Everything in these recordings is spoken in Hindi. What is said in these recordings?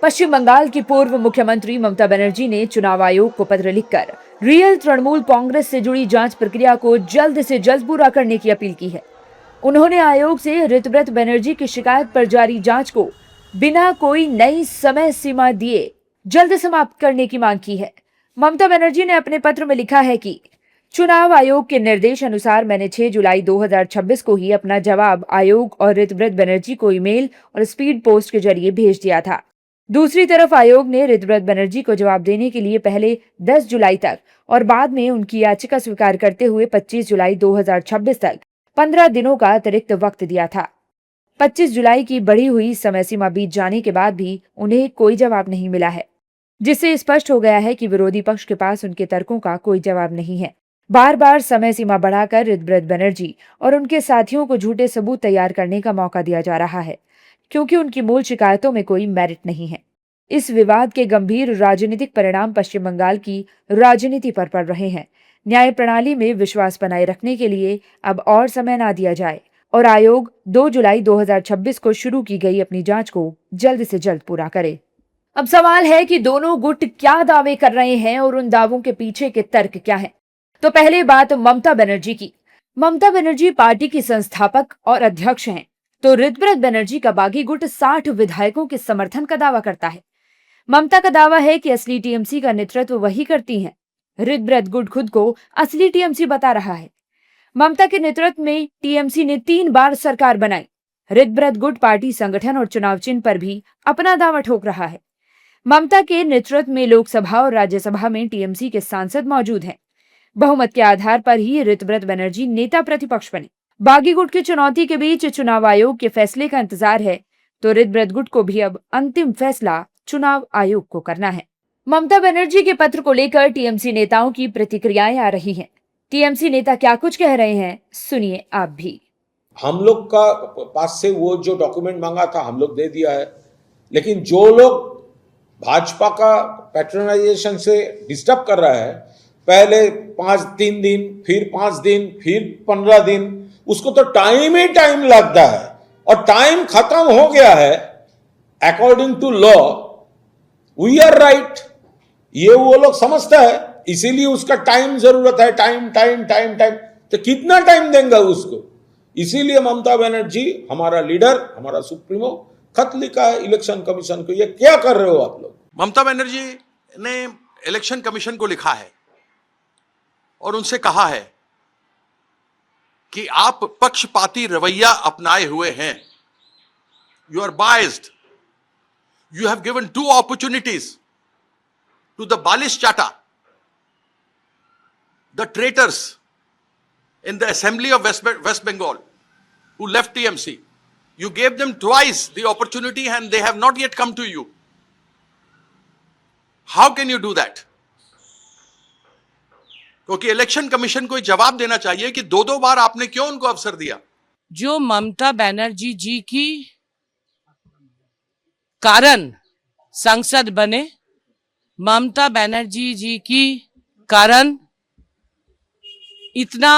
पश्चिम बंगाल की पूर्व मुख्यमंत्री ममता बनर्जी ने चुनाव आयोग को पत्र लिखकर रियल तृणमूल कांग्रेस से जुड़ी जांच प्रक्रिया को जल्द से जल्द पूरा करने की अपील की है। उन्होंने आयोग से ऋतव्रत बनर्जी की शिकायत पर जारी जांच को बिना कोई नई समय सीमा दिए जल्द समाप्त करने की मांग की है। ममता बनर्जी ने अपने पत्र में लिखा है कि चुनाव आयोग के निर्देश अनुसार मैंने 6 जुलाई 2026 को ही अपना जवाब आयोग और ऋतव्रत बनर्जी को ईमेल और स्पीड पोस्ट के जरिए भेज दिया था। दूसरी तरफ आयोग ने ऋतव्रत बनर्जी को जवाब देने के लिए पहले 10 जुलाई तक और बाद में उनकी याचिका स्वीकार करते हुए 25 जुलाई 2026 तक 15 दिनों का अतिरिक्त वक्त दिया था। 25 जुलाई की बढ़ी हुई समय सीमा बीत जाने के बाद भी उन्हें कोई जवाब नहीं मिला है, जिससे स्पष्ट हो गया है कि विरोधी पक्ष के पास उनके तर्कों का कोई जवाब नहीं है। बार बार समय सीमा बढ़ाकर ऋतव्रत बनर्जी और उनके साथियों को झूठे सबूत तैयार करने का मौका दिया जा रहा है, क्योंकि उनकी मूल शिकायतों में कोई मेरिट नहीं है। इस विवाद के गंभीर राजनीतिक परिणाम पश्चिम बंगाल की राजनीति पर पड़ रहे हैं। न्याय प्रणाली में विश्वास बनाए रखने के लिए अब और समय ना दिया जाए और आयोग 2 जुलाई 2026 को शुरू की गई अपनी जांच को जल्द से जल्द पूरा करे। अब सवाल है कि दोनों गुट क्या दावे कर रहे हैं और उन दावों के पीछे के तर्क क्या हैं। तो पहले बात ममता बनर्जी की। ममता बनर्जी पार्टी की संस्थापक और अध्यक्ष हैं, तो ऋतव्रत बनर्जी का बागी गुट 60 विधायकों के समर्थन का दावा करता है। ममता का दावा है कि असली टीएमसी का नेतृत्व वही करती हैं। ऋतव्रत गुट खुद को असली टीएमसी बता रहा है। ममता के नेतृत्व में टीएमसी ने 3 बार सरकार बनाई। ऋतव्रत गुट पार्टी संगठन और चुनाव चिन्ह पर भी अपना दावा ठोक रहा है। ममता के नेतृत्व में लोकसभा और राज्यसभा में टीएमसी के सांसद मौजूद हैं। बहुमत के आधार पर ही ऋतव्रत बनर्जी नेता प्रतिपक्ष बने। बागी गुट की चुनौती के बीच चुनाव आयोग के फैसले का इंतजार है, तो ऋतव्रत गुट को भी अब अंतिम फैसला चुनाव आयोग को करना है। ममता बनर्जी के पत्र को लेकर टीएमसी नेताओं की प्रतिक्रियाएं आ रही हैं। टीएमसी नेता क्या कुछ कह रहे हैं, सुनिए आप भी। हम लोग का पास से वो जो डॉक्यूमेंट मांगा था हम लोग दे दिया है, लेकिन जो लोग भाजपा का पैट्रोनाइजेशन से डिस्टर्ब कर रहा है, पहले 3 दिन, फिर 5 दिन, फिर 15 दिन, उसको तो टाइम ही टाइम लगता है और टाइम खत्म हो गया है। According to law we are right, ये वो लोग समझता है, इसीलिए उसका टाइम जरूरत है। टाइम टाइम टाइम टाइम, तो कितना टाइम देंगे उसको? इसीलिए ममता बनर्जी, हमारा लीडर, हमारा सुप्रीमो, खत लिखा है इलेक्शन कमीशन को। ये क्या कर रहे हो आप लोग? ममता बनर्जी ने इलेक्शन कमीशन को लिखा है और उनसे कहा है कि आप पक्षपाती रवैया अपनाए हुए हैं। You are biased. You have given 2 opportunities to the Balis Chata, the traitors in the assembly of West Bengal who left TMC. You gave them twice the opportunity and they have not yet come to you. How can you do that? क्योंकि इलेक्शन कमीशन को जवाब देना चाहिए कि 2-2 बार आपने क्यों उनको अवसर दिया। जो ममता बनर्जी जी की कारण सांसद बने, ममता बनर्जी जी की कारण इतना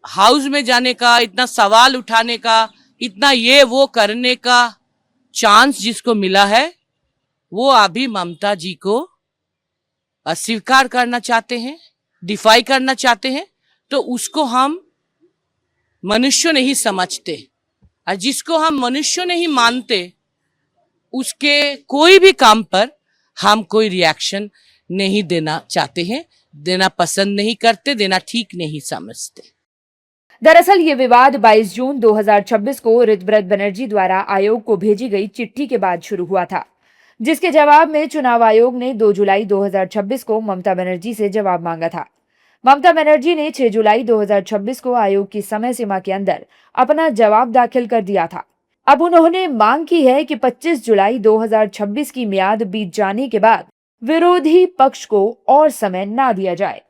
हाउस में जाने का, इतना सवाल उठाने का, इतना ये वो करने का चांस जिसको मिला है, वो अभी ममता जी को अस्वीकार करना चाहते हैं, डिफाई करना चाहते हैं। तो उसको हम मनुष्य नहीं समझते, और जिसको हम मनुष्य नहीं मानते उसके कोई भी काम पर हम कोई रिएक्शन नहीं देना चाहते हैं, देना पसंद नहीं करते, देना ठीक नहीं समझते। दरअसल ये विवाद 22 जून 2026 को ऋतव्रत बनर्जी द्वारा आयोग को भेजी गई चिट्ठी के बाद शुरू हुआ था, जिसके जवाब में चुनाव आयोग ने 2 जुलाई 2026 को ममता बनर्जी से जवाब मांगा था। ममता बनर्जी ने 6 जुलाई 2026 को आयोग की समय सीमा के अंदर अपना जवाब दाखिल कर दिया था। अब उन्होंने मांग की है कि 25 जुलाई 2026 की मियाद बीत जाने के बाद विरोधी पक्ष को और समय ना दिया जाए।